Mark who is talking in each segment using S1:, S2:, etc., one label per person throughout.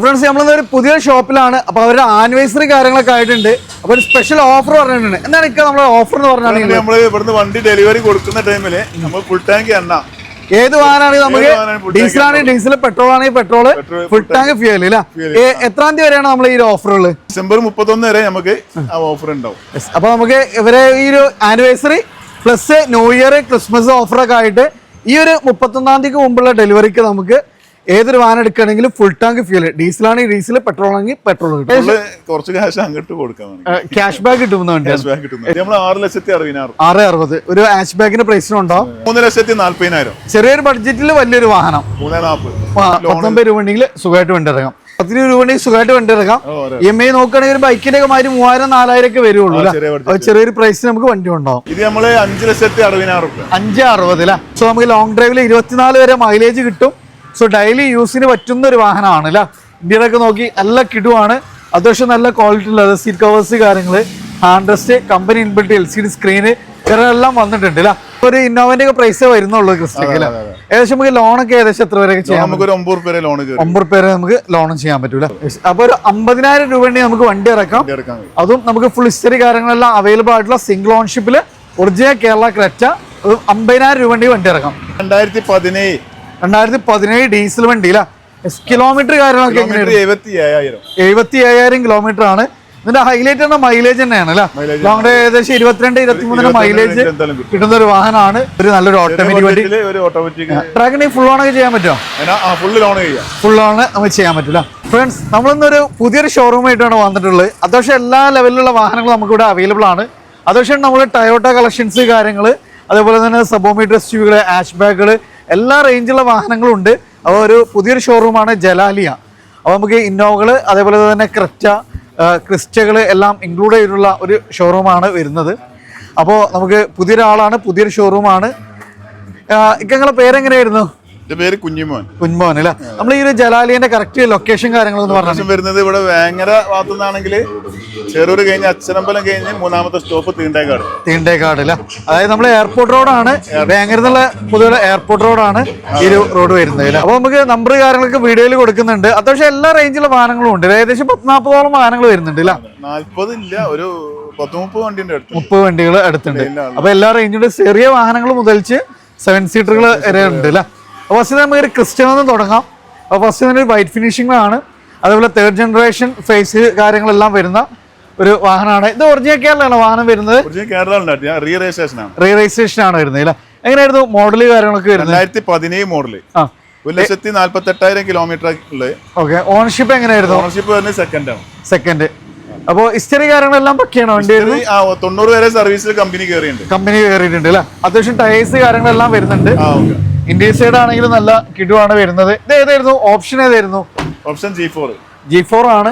S1: Friends നമ്മളൊരു പുതിയ ഷോപ്പിലാണ്. അപ്പോൾ അവരുടെ ആനിവേഴ്സറി കാര്യങ്ങളൊക്കെ ആയിട്ടുണ്ട്. അപ്പോൾ ഒരു സ്പെഷ്യൽ ഓഫർ പറഞ്ഞിട്ടുണ്ട്. എന്താണ് നമ്മുടെ ഓഫർ എന്ന് പറഞ്ഞാൽ
S2: നമ്മൾ ഇവിടുന്ന് വണ്ടി ഡെലിവറി കൊടുക്കുന്ന ടൈമില് നമ്മൾ ഫുൾ ടാങ്ക് എണ്ണ
S1: ഏത് വാഹനമാണെങ്കിൽ നമുക്ക് ഡീസലാണെങ്കിൽ ഡീസൽ, പെട്രോൾ ആണെങ്കിൽ പെട്രോൾ, ഫുൾ ടാങ്ക് ഫ്യൂൽ അല്ല. എത്രാം തീയതി വരെയാണ് നമ്മൾ ഈ ഒരു ഓഫറുകൾ?
S2: ഡിസംബർ 31 വരെ നമുക്ക് ആ ഓഫർ ഉണ്ടാവും.
S1: അപ്പൊ നമുക്ക് ഇവരെ ഈ ഒരു anniversary plus new year Christmas ഓഫറൊക്കെ ആയിട്ട് ഈ ഒരു 31-ാം തീയതിക്ക് മുമ്പുള്ള ഡെലിവറിക്ക് നമുക്ക് ഏതൊരു വാഹനം എടുക്കുകയാണെങ്കിലും ഫുൾ ടാങ്ക് ഫ്യൂൽ, ഡീസലാണെങ്കിൽ ഡീസൽ, പെട്രോൾ ആണെങ്കിൽ പെട്രോൾ കിട്ടും.
S2: കുറച്ച് ക്യാഷ് അങ്ങോട്ട് കൊടുക്കാൻ
S1: ക്യാഷ് ബാക്ക് കിട്ടുന്നുണ്ട്.
S2: 6,60,000
S1: ഒരു ഹാഷ് ബാക്കിന്റെ പ്രൈസിനുണ്ടോ?
S2: 3,40,000.
S1: ചെറിയൊരു ബഡ്ജറ്റിൽ വലിയൊരു വാഹനം 19 രൂപ ഉണ്ടെങ്കിൽ സുഖമായിട്ട് വണ്ടി ഇറങ്ങാം. 10 രൂപ ഉണ്ടെങ്കിൽ സുഖമായിട്ട് വണ്ടി ഇറങ്ങാം. EMI നോക്കുകയാണെങ്കിൽ ഒരു ബൈക്കിന്റെ ഒക്കെ 3,000-4,000 ഒക്കെ വരുള്ളൂ. ചെറിയൊരു പ്രൈസിന് നമുക്ക് വണ്ടി ഉണ്ടാവും.
S2: ഇത് നമ്മള് 5,60,000.
S1: 5,60 അല്ലേ? സോ നമുക്ക് ലോങ് ഡ്രൈവിൽ 24 വരെ മൈലേജ് കിട്ടും. സോ ഡെയിലി യൂസിന് പറ്റുന്ന ഒരു വാഹനമാണ് അല്ല. ഇന്ത്യയിലൊക്കെ നോക്കി നല്ല കിടുവാണ്. അത്യാവശ്യം നല്ല ക്വാളിറ്റി ഉള്ളത്. സീറ്റ് കവേഴ്സ്, കാര്യങ്ങൾ, hand rest, company inbuilt LCD screen എല്ലാം വന്നിട്ടുണ്ട് അല്ല. ഒരു ഇന്നോവന്റെ ഒക്കെ പ്രൈസ് വരുന്നുള്ളൂ ക്രിസ്റ്റയ്ക്ക് അല്ലേ? ഏകദേശം നമുക്ക് ലോണൊക്കെ ഏകദേശം എത്ര വരെ ചെയ്യാം?
S2: നമുക്ക്
S1: 9 പേരെ നമുക്ക് ലോണും ചെയ്യാൻ പറ്റൂല. അപ്പൊ ഒരു 50,000 രൂപ ഉണ്ടെങ്കിൽ നമുക്ക് വണ്ടി ഇറക്കാം. അതും നമുക്ക് ഫുൾ ഹിസ്റ്ററി കാര്യങ്ങളെല്ലാം അവൈലബിൾ ആയിട്ടുള്ള സിംഗിൾ ഓൺഷിപ്പില് ഒറിജിനൽ കേരള ക്രെറ്റ. 50,000 രൂപ ഉണ്ടെങ്കിൽ വണ്ടി ഇറക്കാം. 2017 ഡീസൽ വണ്ടി അല്ല. കിലോമീറ്റർ കാര്യങ്ങളൊക്കെ എങ്ങനെയാണ്? 77,000 കിലോമീറ്റർ ആണ്. ഇതിന്റെ ഹൈലൈറ്റ് ആണ് മൈലേജ് തന്നെയാണ് അല്ലെ. ലോങ് ഡ്രൈവ് ഏകദേശം 22-23 മൈലേജ് കിട്ടുന്ന ഒരു വാഹനമാണ്. ഒരു നല്ലൊരു ഓട്ടോമാറ്റിക് വണ്ടി. ട്രാക്കിന് ഫുൾ ഓൺ ഒക്കെ ചെയ്യാൻ പറ്റുമോ? ഫുൾ ഓൺ നമുക്ക് ചെയ്യാൻ പറ്റില്ല. ഫ്രണ്ട്സ്, നമ്മളിന്നൊരു പുതിയൊരു ഷോറൂമായിട്ടാണ് വന്നിട്ടുള്ളത്. അത്യാവശ്യം എല്ലാ ലെവലിലുള്ള വാഹനങ്ങളും നമുക്ക് ഇവിടെ അവൈലബിൾ ആണ്. അത്യാവശ്യം നമ്മൾ ടയോട്ട കളക്ഷൻസ് കാര്യങ്ങൾ, അതേപോലെ തന്നെ സബോമീറ്റർ SUV, ഹാഷ് ബാഗുകൾ, എല്ലാ റേഞ്ചുള്ള വാഹനങ്ങളും ഉണ്ട്. അപ്പോൾ ഒരു പുതിയൊരു ഷോറൂമാണ് ജലാലിയ. അപ്പോൾ നമുക്ക് ഇന്നോവകൾ, അതേപോലെ തന്നെ ക്രെറ്റ, ക്രിസ്റ്റകൾ എല്ലാം ഇൻക്ലൂഡ് ചെയ്തിട്ടുള്ള ഒരു ഷോറൂമാണ് വരുന്നത്. അപ്പോൾ നമുക്ക് പുതിയൊരാളാണ്, പുതിയൊരു ഷോറൂമാണ്. നിങ്ങളുടെ പേരെങ്ങനെയായിരുന്നു?
S2: പേര് കുഞ്ഞുമോൻ.
S1: കുഞ്ഞുമോൻ അല്ലേ? നമ്മൾ ഈ ഒരു ജലാലിയന്റെ കറക്റ്റ് ലൊക്കേഷൻ കാര്യങ്ങളൊന്ന് പറഞ്ഞു.
S2: വരുന്നത് ഇവിടെ വേങ്ങര ഭാഗത്തുനിന്നാണെങ്കിൽ ചെറൂർ കഴിഞ്ഞ് അച്ഛനമ്പലം കഴിഞ്ഞ് 3ാമത്തെ സ്റ്റോപ്പ്
S1: തീണ്ടേക്കാട് അല്ലേ? അതായത് നമ്മൾ എയർപോർട്ട് റോഡാണ്. വേങ്ങര എന്നുള്ള പൊതുവെ എയർപോർട്ട് റോഡാണ് ഈ ഒരു റോഡ് വരുന്നത് അല്ലേ? അപ്പോൾ നമുക്ക് നമ്പർ കാര്യങ്ങളൊക്കെ വീഡിയോയിൽ കൊടുക്കുന്നുണ്ട്. അത്യാവശ്യം എല്ലാ റേഞ്ചിലുള്ള വാഹനങ്ങളും ഉണ്ട്. ഏകദേശം 10-40ഓളം വാഹനങ്ങൾ വരുന്നുണ്ട് അല്ലേ?
S2: 40 ഇല്ല, ഒരു 30
S1: വണ്ടികൾ അടുത്തുണ്ട്. അപ്പൊ എല്ലാ റേഞ്ചിലും ചെറിയ വാഹനങ്ങൾ മുതൽച്ച് 7 സീറ്ററുകൾ വരെ ഉണ്ട് അല്ലേ? ഫസ്റ്റ് നമുക്ക് ക്രിസ്റ്റയിൽ തുടങ്ങാം. ഫസ്റ്റ് തന്നെ വൈറ്റ് ഫിനിഷിംഗാണ്. അതേപോലെ 3rd ജനറേഷൻ ഫേസ് കാര്യങ്ങളെല്ലാം വരുന്ന ഒരു വാഹനമാണ്. ഇത് ഒറിജിനൽ കേരളമാണ് വാഹനം വരുന്നത്.
S2: റീ
S1: രജിസ്ട്രേഷൻ ആണ് വരുന്നത് അല്ലേ? എങ്ങനെയായിരുന്നു മോഡല് കാര്യങ്ങളൊക്കെ വരുന്നത്?
S2: 2017 മോഡല്, 1,48,000 കിലോമീറ്റർ.
S1: ഓക്കെ. ഓണർഷിപ്പ് എങ്ങനെയായിരുന്നു?
S2: Ownership
S1: second. അപ്പോൾ ഹിസ്റ്ററി കാര്യങ്ങളെല്ലാം പക്കെയാണ് വണ്ടി?
S2: 90 വരെ സർവീസിൽ കമ്പനി
S1: കയറിയിട്ടുണ്ട് അല്ലേ? അത്യാവശ്യം ടയേഴ്സ് കാര്യങ്ങളെല്ലാം വരുന്നുണ്ട്. ഇന്ത്യൻ സൈഡ് ആണെങ്കിലും നല്ല കിടുവാണ് വരുന്നത്. ഇത് ഏതായിരുന്നു ഓപ്ഷൻ?
S2: ഓപ്ഷൻ
S1: G4 ആണ്.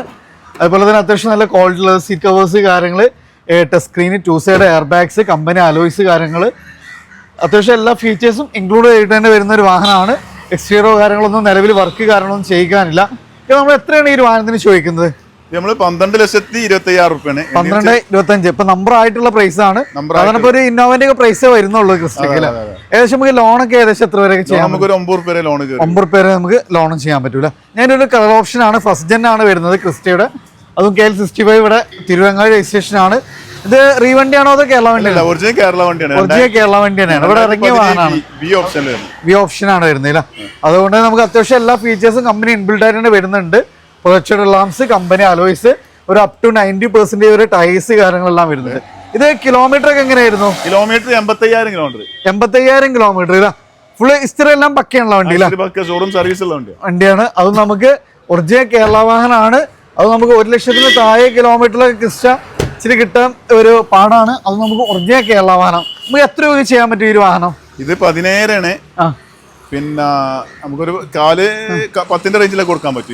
S1: അതുപോലെ തന്നെ അത്യാവശ്യം നല്ല ക്വാളിറ്റി ഉള്ളത്. സീറ്റ് കവേഴ്സ് കാര്യങ്ങൾ, touch screen, 2 side air bags, company alloys കാര്യങ്ങൾ, അത്യാവശ്യം എല്ലാ ഫീച്ചേഴ്സും ഇൻക്ലൂഡ് ചെയ്തിട്ട് തന്നെ വരുന്ന ഒരു വാഹനമാണ്. എക്സ്റ്റീരിയറോ കാര്യങ്ങളൊന്നും നിലവിൽ വർക്ക് കാര്യങ്ങളൊന്നും ചെയ്യിക്കാനില്ല. നമ്മൾ എത്രയാണ് ഈ ഒരു വാഹനത്തിന് ചോദിക്കുന്നത്?
S2: നമ്മള് 12,25,000
S1: 12,25. ഇപ്പൊ നമ്പർ ആയിട്ടുള്ള പ്രൈസ് ആണ്. അതിനിപ്പോ ഒരു ഇന്നോവന്റെ ഒക്കെ പ്രൈസേ വരുന്നുള്ളൂ ക്രിസ്റ്റയ്ക്ക് അല്ലേ? ഏകദേശം നമുക്ക് ലോണൊക്കെ ഏകദേശം എത്ര വരെ ചെയ്യാം? 9 പേരെ നമുക്ക് ലോണും ചെയ്യാൻ പറ്റൂല. ഞാനൊരു കളർ ഓപ്ഷൻ ആണ്. ഫസ്റ്റ് ജെൻ ആണ് വരുന്നത് ക്രിസ്റ്റയുടെ. അതും KL65 ഇവിടെ തിരുവങ്ങാടി രജിസ്ട്രേഷൻ ആണ്. ഇത് റീവണ്ടിയാണോ അതോ കേരള വണ്ടിയാണ്?
S2: ഒറിജിനൽ കേരള വണ്ടിയാണ്.
S1: ഇവിടെ ഇറങ്ങിയ വാഹനമാണ്. വി ഓപ്ഷൻ ആണ് വരുന്നില്ല. അതുകൊണ്ട് നമുക്ക് അത്യാവശ്യം എല്ലാ ഫീച്ചേഴ്സും കമ്പനി ഇൻബിൽഡ് ആയിട്ട് തന്നെ വരുന്നുണ്ട്. പ്രൊജക്ടഡ് ലാംപ്സ്, കമ്പനി അലോയ്സ്, ഒരു അപ് ടു 90% വരെ ടയേഴ്സ് കാര്യങ്ങളെല്ലാം വരുന്നത്. ഇത് കിലോമീറ്റർ ഒക്കെ എങ്ങനെയായിരുന്നു?
S2: Kilometre
S1: 85,000 kilometre. ഫുള്ള് ഹിസ്റ്ററി എല്ലാം പക്കയുള്ള വണ്ടിയാണ്. അതും നമുക്ക് ഒറിജിനൽ കേരള വാഹനമാണ്. അത് നമുക്ക് 1 ലക്ഷത്തിന് താഴെ കിലോമീറ്ററിലൊക്കെ ക്രിസ്റ്റ ഇച്ചിരി കിട്ടാൻ ഒരു പാടാണ്. അത് നമുക്ക് ഒറിജിനൽ കേരള വാഹനം. നമുക്ക് എത്ര രൂപ ചെയ്യാൻ പറ്റും ഈ ഒരു വാഹനം?
S2: ഇത് 17,000. പിന്നെ നമുക്കൊരു 10 റേഞ്ചിലൊക്കെ കൊടുക്കാൻ പറ്റും.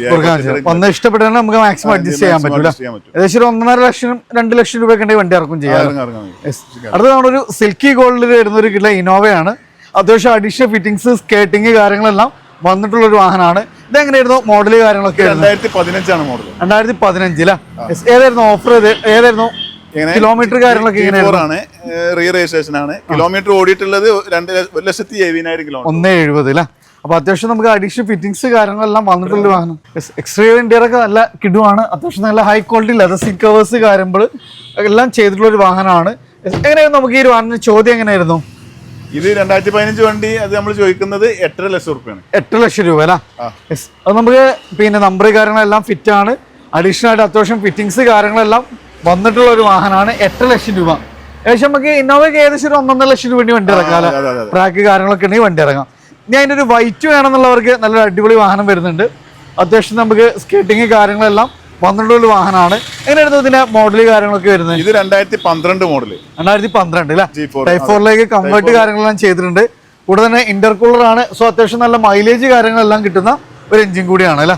S1: ഒന്ന് ഇഷ്ടപ്പെട്ടാൽ നമുക്ക് മാക്സിമം അഡ്ജസ്റ്റ് ചെയ്യാൻ പറ്റില്ല. ഏകദേശം 1.5 ലക്ഷം 2 ലക്ഷം രൂപ വണ്ടി ഇറക്കും ചെയ്യാം. അടുത്ത നമ്മളൊരു സിൽക്കി ഗോൾഡിൽ വരുന്ന ഒരു കിലോ ഇന്നോവയാണ്. അത്യാവശ്യം അഡീഷണൽ ഫിറ്റിംഗ്സ്, സ്കേട്ടിങ് കാര്യങ്ങളെല്ലാം വന്നിട്ടുള്ള ഒരു വാഹനമാണ്. ഇതെങ്ങനെയായിരുന്നു മോഡല് കാര്യങ്ങളൊക്കെ?
S2: 2015 മോഡൽ.
S1: 2015 ഏതായിരുന്നു ഓഫർ? ഏതായിരുന്നു കിലോമീറ്റർ കാര്യങ്ങളൊക്കെ?
S2: റീ രജിസ്ട്രേഷൻ ആണ്. കിലോമീറ്റർ ഓടിയിട്ടുള്ളത് 1,70,000 കിലോമീറ്റർ.
S1: 170 അപ്പൊ അത്യാവശ്യം നമുക്ക് അഡീഷണൽ ഫിറ്റിംഗ്സ് കാര്യങ്ങളെല്ലാം വന്നിട്ടുള്ള വാഹനം. എക്സ്റ്റീരിയർ ഇന്റീരിയർ ഒക്കെ നല്ല കിടുവാണ്. അത്യാവശ്യം നല്ല high quality leather seat covers കാര്യങ്ങൾ എല്ലാം ചെയ്തിട്ടുള്ള ഒരു വാഹനമാണ്. എങ്ങനെയായിരുന്നു നമുക്ക് ഈ ഒരു വാഹനത്തിന് ചോദ്യം എങ്ങനെയായിരുന്നു?
S2: ഇത് 2015 വണ്ടി, അത് നമ്മൾ ചോദിക്കുന്നത് 8.5 ലക്ഷം രൂപയാണ്.
S1: 8 ലക്ഷം രൂപ അല്ല? അത് നമുക്ക് പിന്നെ നമ്പർ കാര്യങ്ങളെല്ലാം ഫിറ്റ് ആണ്. അഡീഷണൽ ആയിട്ട് അത്യാവശ്യം ഫിറ്റിംഗ്സ് കാര്യങ്ങളെല്ലാം വന്നിട്ടുള്ള ഒരു വാഹനമാണ്. 8 ലക്ഷം രൂപ. ഏകദേശം നമുക്ക് ഇന്നോവയ്ക്ക് ഏകദേശം ഒരു 1.5 ലക്ഷം രൂപ വണ്ടി ഇറക്കാം. ട്രാക്ക് കാര്യങ്ങളൊക്കെ ഉണ്ടെങ്കിൽ വണ്ടി ഇറങ്ങാം. ഇനി അതിൻ്റെ ഒരു വൈറ്റ് വേണമെന്നുള്ളവർക്ക് നല്ലൊരു അടിപൊളി വാഹനം വരുന്നുണ്ട്. അത്യാവശ്യം നമുക്ക് സ്കേറ്റിങ് കാര്യങ്ങളെല്ലാം വന്നിട്ടുള്ള ഒരു വാഹനമാണ്. എങ്ങനെയായിരുന്നു ഇതിന്റെ മോഡൽ കാര്യങ്ങളൊക്കെ വരുന്നത്?
S2: ഇത് 2012 മോഡൽ.
S1: 2012 അല്ലേ? Type 4 കൺവേർട്ട് കാര്യങ്ങളെല്ലാം ചെയ്തിട്ടുണ്ട്. കൂടെ തന്നെ ഇന്റർകൂളർ ആണ്. സോ അത്യാവശ്യം നല്ല മൈലേജ് കാര്യങ്ങളെല്ലാം കിട്ടുന്ന ഒരു എഞ്ചിൻ കൂടിയാണ് അല്ലേ?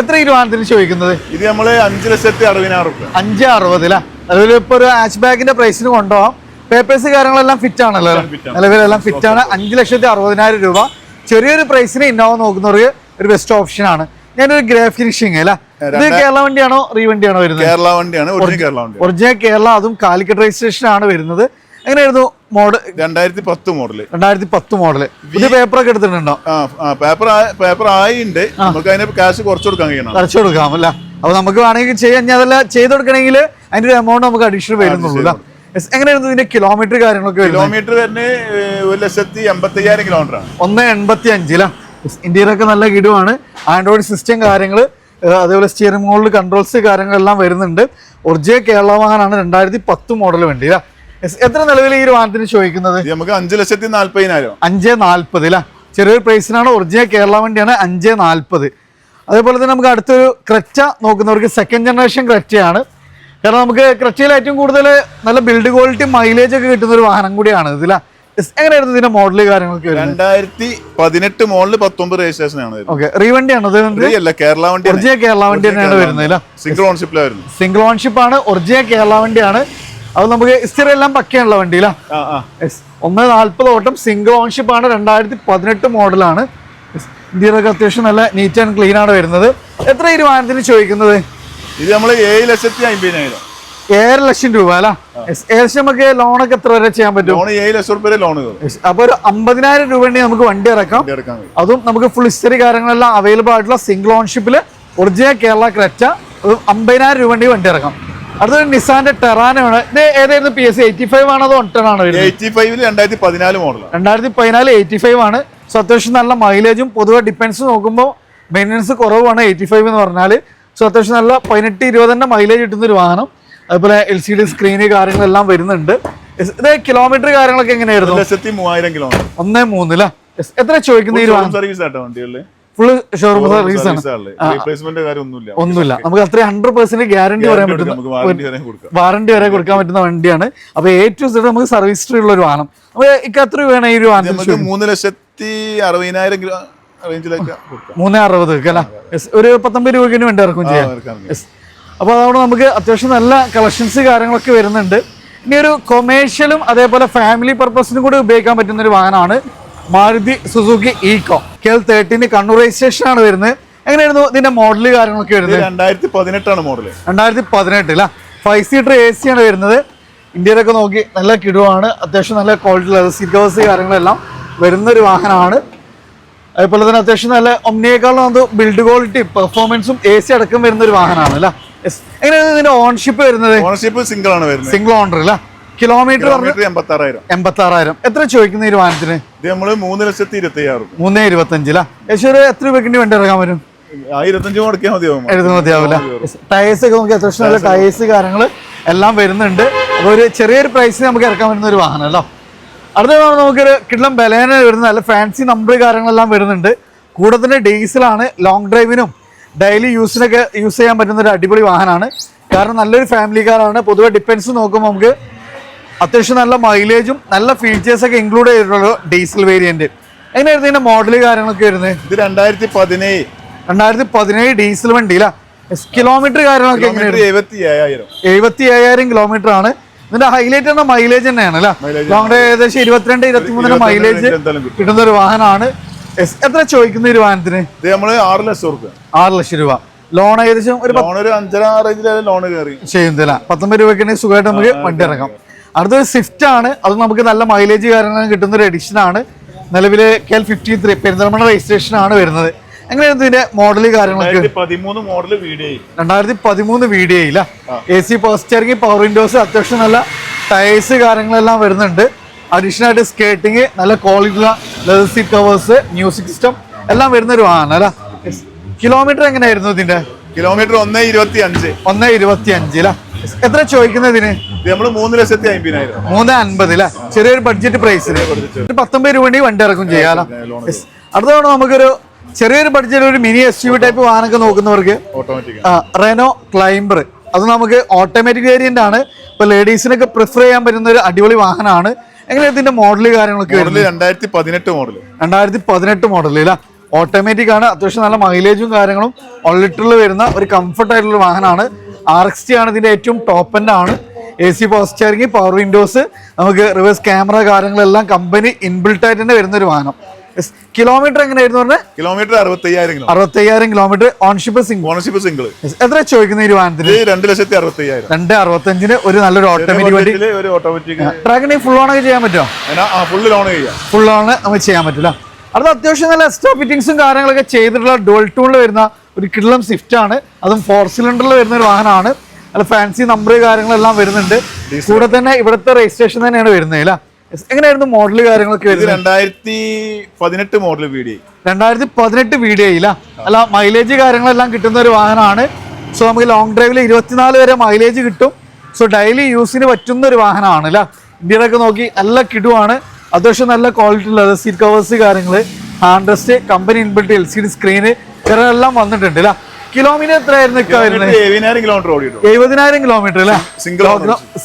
S1: എത്ര ഈ വാഹനത്തിന് ചോദിക്കുന്നത്?
S2: ഇത് നമ്മള് 5,60,000 രൂപ.
S1: 5,60,000 അല്ലേ? അതുപോലെ ഇപ്പൊ ഒരു ഹാച്ച് ബാഗിന്റെ പ്രൈസിന് കൊണ്ടുപോകാം. പേപ്പേഴ്സ് കാര്യങ്ങളെല്ലാം ഫിറ്റ് ആണല്ലോ? നിലവിലെല്ലാം ഫിറ്റ് ആണ്. 5,60,000 രൂപ. ചെറിയൊരു പ്രൈസിന് ഇന്നോവ നോക്കുന്നവർക്ക് ഒരു ബെസ്റ്റ് ഓപ്ഷൻ ആണ്. ഞാനൊരു ഗ്രേ ഫിനിഷിംഗ് അല്ല, ഇത് കേരള വണ്ടിയാണോ റീ വണ്ടിയാണോ വരുന്നത്?
S2: കേരള വണ്ടിയാണ്,
S1: ഒറിജിനൽ കേരള, അതും കാലിക്കറ്റ് രജിസ്ട്രേഷൻ ആണ് വരുന്നത്. എങ്ങനെയായിരുന്നു മോഡൽ?
S2: 2010 മോഡല്.
S1: 2010 മോഡല്. ഇത് പേപ്പറൊക്കെ എടുത്തിട്ടുണ്ടോ?
S2: പേപ്പർ ആയിണ്ട്. നമുക്ക് അതിന് ക്യാഷ് കുറച്ച് കൊടുക്കാൻ കഴിയണം.
S1: കുറച്ച് കൊടുക്കാം അല്ല? അപ്പൊ നമുക്ക് വേണമെങ്കിൽ ചെയ്യാൻ, ഞാൻ അതല്ല ചെയ്ത് കൊടുക്കണമെങ്കിൽ അതിന്റെ ഒരു എമൗണ്ട് നമുക്ക് അഡീഷണൽ വരുന്നുള്ളൂ. എങ്ങനെയായിരുന്നു ഇതിന്റെ കിലോമീറ്റർ കാര്യങ്ങളൊക്കെ?
S2: കിലോമീറ്റർ തന്നെ 1,85,000 കിലോമീറ്റർ ആണ്.
S1: 1.85 ഇന്ത്യയിലൊക്കെ നല്ല കിടുവാണ്. ആൻഡ്രോയിഡ് സിസ്റ്റം കാര്യങ്ങൾ, അതേപോലെ സ്റ്റിയറിംഗ് മോഡൽ കൺട്രോൾസ് കാര്യങ്ങളെല്ലാം വരുന്നുണ്ട്. ഒറിജിനൽ കേരള വാഹനമാണ്. 2010 മോഡൽ വണ്ടി. എത്ര നിലവിൽ ഈ ഒരു വാഹനത്തിന് ചോദിക്കുന്നത്?
S2: നമുക്ക് 5,40,000.
S1: 5.40 ചെറിയൊരു പ്രൈസിനാണ്. ഒറിജിനൽ കേരള വണ്ടിയാണ്. 5.40. അതേപോലെ തന്നെ നമുക്ക് അടുത്തൊരു ക്രെറ്റ നോക്കുന്നവർക്ക് സെക്കൻഡ് ജനറേഷൻ ക്രെറ്റയാണ്. കാരണം നമുക്ക് ക്രെറ്റയിൽ ഏറ്റവും കൂടുതൽ നല്ല ബിൽഡ് ക്വാളിറ്റി മൈലേജ് ഒക്കെ കിട്ടുന്ന ഒരു വാഹനം കൂടിയാണ് ഇതില. എങ്ങനെയായിരുന്നു ഇതിന്റെ മോഡൽ കാര്യങ്ങളൊക്കെ?
S2: 2018 മോഡൽ 19 രജിസ്ട്രേഷൻ ആണ്.
S1: ഓക്കെ, റീ വണ്ടിയാണോ?
S2: കേരള വണ്ടി.
S1: ഒറിജിനൽ കേരള വണ്ടി തന്നെയാണ് വരുന്നത്.
S2: സിംഗിൾ ഓൺഷിപ്പിലായിരുന്നു.
S1: സിംഗിൾ ഓൺഷിപ്പ് ആണ്. ഒറിജിനൽ കേരള വണ്ടിയാണ്. അത് നമുക്ക് ഇസ്തിരി എല്ലാം പക്കയുള്ള വണ്ടിയില്ല. 1.40 ഓട്ടം, സിംഗിൾ ഓൺഷിപ്പ് ആണ്. 2018 മോഡലാണ്. ഇന്ത്യയിലൊക്കെ അത്യാവശ്യം നല്ല നീറ്റ് ആൻഡ് ക്ലീൻ ആണ് വരുന്നത്. എത്ര ഈ വാഹനത്തിന് ചോദിക്കുന്നത്?
S2: ഇത് നമ്മള് 7,50,000.
S1: 7 ലക്ഷം രൂപ അല്ല? ഏകദേശം നമുക്ക് ലോണൊക്കെ എത്ര വരെ ചെയ്യാൻ പറ്റും?
S2: 7 ലക്ഷം രൂപ ലോൺ.
S1: അപ്പൊ ഒരു 50,000 രൂപ ഉണ്ടെങ്കിൽ നമുക്ക് വണ്ടി ഇറക്കാം. അതും നമുക്ക് ഫുൾ ഹിസ്റ്ററി കാര്യങ്ങളെല്ലാം അവൈലബിൾ ആയിട്ടുള്ള സിംഗിൾ ഓൺഷിപ്പില് ഒറിജിനൽ കേരള ക്രെറ്റ. 50,000 രൂപ ഉണ്ടെങ്കിൽ വണ്ടി ഇറക്കാം. അടുത്തൊരു നിസാന്റെ ടെറാനോ ആണ്. ഇത് ഏതായിരുന്നു? PS 85 ആണോ അതോ 110 ആണോ?
S2: 85 2014 മോഡൽ.
S1: 2014 85 ആണ്. സോ അത്യാവശ്യം നല്ല മൈലേജും പൊതുവെ ഡിപ്പെൻസ് നോക്കുമ്പോൾ മെയിൻ്റനൻസ് കുറവാണ് 85 എന്ന് പറഞ്ഞാൽ. സോ അത്യാവശ്യം നല്ല 18-20 മൈലേജ് കിട്ടുന്ന ഒരു വാഹനം. അതുപോലെ LCD സ്ക്രീന് കാര്യങ്ങളെല്ലാം വരുന്നുണ്ട്. ഇത് കിലോമീറ്റർ കാര്യങ്ങളൊക്കെ എങ്ങനെയായിരുന്നു?
S2: 1,03,000 കിലോമീറ്റർ.
S1: 1.3 എത്ര ചോദിക്കുന്ന ഈ വാഹനം?
S2: സർവീസ് ആട്ടോ വണ്ടികളിൽ.
S1: ഫുൾ ഷോറൂം സർവീസ് ആണ്. ഒന്നുമില്ല. നമുക്ക് അത്രയും 100% ഗ്യാരണ്ടി പറയാൻ പറ്റുന്ന, വാറണ്ടി വരെ കൊടുക്കാൻ പറ്റുന്ന വണ്ടിയാണ്. അപ്പൊ A to Z നമുക്ക് സർവീസ് ഹിസ്റ്ററി ഉള്ള ഒരു വാഹനം. അപ്പൊ എത്ര വേണം ഈ ഒരു വാഹനം?
S2: 3,60,000 റേഞ്ചിലേക്ക്
S1: 3.60 അല്ല? ഒരു 19 രൂപയ്ക്ക് വേണ്ടി ഇറക്കും ചെയ്യാം. അപ്പോൾ അതുകൊണ്ട് നമുക്ക് അത്യാവശ്യം നല്ല കളക്ഷൻസ് കാര്യങ്ങളൊക്കെ വരുന്നുണ്ട്. ഇനി ഒരു കൊമേഴ്ഷ്യലും അതേപോലെ ഫാമിലി പർപ്പസിനും കൂടി ഉപയോഗിക്കാൻ പറ്റുന്ന ഒരു വാഹനമാണ് Maruti Suzuki Eeco. KL13 Kannur registration ആണ് വരുന്നത്. എങ്ങനെയായിരുന്നു ഇതിന്റെ മോഡൽ കാര്യങ്ങളൊക്കെ വരുന്നത്?
S2: 2018 ആണ് മോഡൽ.
S1: 2018 5 സീറ്റർ AC ആണ് വരുന്നത്. ഇന്ത്യയിലൊക്കെ നോക്കി നല്ല കിടുവാണ്. അത്യാവശ്യം നല്ല ക്വാളിറ്റി സീറ്റ് കവേഴ്സ് കാര്യങ്ങളെല്ലാം വരുന്ന ഒരു വാഹനമാണ്. അതുപോലെ തന്നെ അത്യാവശ്യം നല്ല ഒമ്നിയേക്കാളും ബിൽഡ് ക്വാളിറ്റി പെർഫോമൻസും AC അടക്കം വരുന്ന ഒരു വാഹനമാണ് അല്ല? എങ്ങനെയാണ് ഇതിന്റെ ഓൺഷിപ്പ് വരുന്നത്?
S2: ഓണർഷിപ്പ് സിംഗിൾ ആണ് വരുന്നത്.
S1: സിംഗിൾ ഓണർ അല്ല? കിലോമീറ്റർ 86,000. എത്ര ചോദിക്കുന്ന ഈ വാഹനത്തിന്?
S2: ഇത് നമ്മള് 3,25,000.
S1: 3.25 ഏകദേശം എത്ര രൂപയ്ക്ക് വണ്ടി ഇറക്കാൻ വരും?
S2: 25 കൊടുക്കാൻ
S1: മതിയാവില്ല. ടയേഴ്സ് ഒക്കെ നോക്കി അത്യാവശ്യം നല്ല ടയേഴ്സ് കാര്യങ്ങൾ എല്ലാം വരുന്നുണ്ട്. അപ്പൊ ഒരു ചെറിയൊരു പ്രൈസിന് നമുക്ക് ഇറക്കാൻ വരുന്ന ഒരു വാഹനം അല്ലോ. അടുത്ത നമുക്കൊരു കിഡ്ലം ബലേന വരുന്ന നല്ല ഫാൻസി നമ്പർ കാര്യങ്ങളെല്ലാം വരുന്നുണ്ട്. കൂടെ തന്നെ ഡീസലാണ്. ലോങ് ഡ്രൈവിനും ഡെയിലി യൂസിനൊക്കെ യൂസ് ചെയ്യാൻ പറ്റുന്ന ഒരു അടിപൊളി വാഹനമാണ്. കാരണം നല്ലൊരു ഫാമിലി കാറാണ്. പൊതുവെ ഡിപ്പെൻസ് നോക്കുമ്പോൾ നമുക്ക് അത്യാവശ്യം നല്ല മൈലേജും നല്ല ഫീച്ചേഴ്സ് ഒക്കെ ഇൻക്ലൂഡ് ചെയ്തിട്ടുള്ള ഡീസൽ വേരിയന്റ്. എങ്ങനെയായിരുന്നു ഇതിന്റെ മോഡൽ കാര്യങ്ങളൊക്കെ വരുന്നത്?
S2: ഇത്
S1: 2017 ഡീസൽ വണ്ടിയില്ല? കിലോമീറ്റർ കാര്യങ്ങളൊക്കെ 77,000 കിലോമീറ്റർ ആണ്. ഇതിന്റെ ഹൈലൈറ്റ് എന്ന മൈലേജ് തന്നെയാണ് അല്ലേ? ലോങ് ഏകദേശം 22-23 മൈലേജ് കിട്ടുന്ന ഒരു വാഹനമാണ്. എത്ര ചോദിക്കുന്ന ഒരു വാഹനത്തിന്?
S2: 6 ലക്ഷം രൂപ.
S1: 6 ലക്ഷം രൂപ. ലോൺ ഏകദേശം ഒരു
S2: 5.5 റേഞ്ചിലാണ് ലോൺ കയറി
S1: ചെയ്യുന്നില്ല. 19 രൂപയ്ക്ക് സുഖമായിട്ട് നമുക്ക് വണ്ടി ഇറങ്ങാം. അടുത്തൊരു സ്വിഫ്റ്റ് ആണ്. അത് നമുക്ക് നല്ല മൈലേജ് കാര്യങ്ങളും കിട്ടുന്ന ഒരു എഡിഷൻ ആണ്. നിലവില് KL53 പെരിന്തൽമണ്ണ രജിസ്ട്രേഷൻ ആണ് വരുന്നത്. എങ്ങനെയായിരുന്നു ഇതിന്റെ മോഡല് കാര്യങ്ങളൊക്കെ?
S2: 2013 model VDI
S1: 2013 VDI AC power steering, power Windows, അത്യാവശ്യം നല്ല ടയേഴ്സ് കാര്യങ്ങളെല്ലാം വരുന്നുണ്ട്. അഡീഷണൽ ആയിട്ട് സ്കേറ്റിംഗ്, നല്ല ക്വാളിറ്റിയുള്ള leather seat covers, music system എല്ലാം വരുന്ന ഒരു വാഹനം അല്ല. കിലോമീറ്റർ എങ്ങനെയായിരുന്നു ഇതിന്റെ?
S2: കിലോമീറ്റർ 1.25.
S1: 1.25 എത്ര ചോദിക്കുന്നതിന്?
S2: നമ്മള് 3,50,000.
S1: 3.50 ചെറിയൊരു ബഡ്ജറ്റ് പ്രൈസിന് 19 രൂപ വണ്ടി ഇറക്കും ചെയ്യാലോ. അടുത്തതാണ് നമുക്കൊരു ചെറിയൊരു ബഡ്ജറ്റ് ഒരു മിനി SUV ടൈപ്പ് വാഹനമൊക്കെ നോക്കുന്നവർക്ക് റെനോ ക്ലൈംബർ. അത് നമുക്ക് ഓട്ടോമാറ്റിക് വേരിയന്റ് ആണ്. ഇപ്പൊ ലേഡീസിനൊക്കെ പ്രിഫർ ചെയ്യാൻ പറ്റുന്ന ഒരു അടിപൊളി വാഹനമാണ്. എങ്ങനെയാ ഇതിന്റെ മോഡല് കാര്യങ്ങളൊക്കെ? 2018 മോഡൽ ഓട്ടോമാറ്റിക് ആണ്. അത്യാവശ്യം നല്ല മൈലേജും കാര്യങ്ങളും 1 ലിറ്ററിൽ വരുന്ന ഒരു കംഫർട്ട് ആയിട്ടുള്ള വാഹനമാണ്. RXT ആണ് ഇതിന്റെ ഏറ്റവും ടോപ്പ് എൻഡ് ആണ്. AC power steering, power Windows, നമുക്ക് റിവേഴ്സ് ക്യാമറ കാര്യങ്ങളെല്ലാം കമ്പനി ഇൻബിൽട്ട് ആയിട്ട് തന്നെ വരുന്ന ഒരു വാഹനം. കിലോമീറ്റർ എങ്ങനെയായിരുന്നു പറഞ്ഞത്?
S2: Kilometre
S1: 65,000 kilometre. ഓൺഷിപ്പ് സിംഗിൾ. എത്ര ചോദിക്കുന്ന ഈ വാഹനത്തിന്?
S2: 2,65,000.
S1: 2,65 ഒരു നല്ലൊരു ഓട്ടോമാറ്റിക് വണ്ടി. ട്രാക്കിന് ഫുൾ ഓൺ ഒക്കെ ചെയ്യാൻ പറ്റുമോ? ഫുൾ ഓൺ നമുക്ക് ചെയ്യാൻ പറ്റില്ല. അത് അത്യാവശ്യം നല്ല എക്സ്ട്രാ ഫിറ്റിംഗ്സും കാര്യങ്ങളൊക്കെ ചെയ്തിട്ടുള്ള ഡുവൽ ടൂണിൽ വരുന്ന ഒരു കിഡ്ലം സ്വിഫ്റ്റ് ആണ്. അതും 4 സിലിണ്ടറിൽ വരുന്ന ഒരു വാഹനമാണ്. നല്ല ഫാൻസി നമ്പർ കാര്യങ്ങളെല്ലാം വരുന്നുണ്ട്. കൂടെ തന്നെ ഇവിടുത്തെ രജിസ്ട്രേഷൻ തന്നെയാണ് വരുന്നത് അല്ല. എങ്ങനെയായിരുന്നു മോഡല് കാര്യങ്ങളൊക്കെ?
S2: 2018 മോഡൽ VDI.
S1: 2018 VDI അല്ല. മൈലേജ് കാര്യങ്ങളെല്ലാം കിട്ടുന്ന ഒരു വാഹനമാണ്. സോ നമുക്ക് ലോങ് ഡ്രൈവിൽ 24 വരെ മൈലേജ് കിട്ടും. സോ ഡെയിലി യൂസിന് പറ്റുന്ന ഒരു വാഹനമാണ് അല്ല. ഇന്ത്യയിലൊക്കെ നോക്കി നല്ല കിടുവാണ്. അത്യാവശ്യം നല്ല ക്വാളിറ്റി ഉള്ളത് സീറ്റ് കവേഴ്സ് കാര്യങ്ങള്, hand rest, company inbuilt LCD screen എല്ലാം വന്നിട്ടുണ്ട് അല്ല. കിലോമീറ്റർ എത്രയായിരുന്നു? 70,000 കിലോമീറ്റർ അല്ലേ?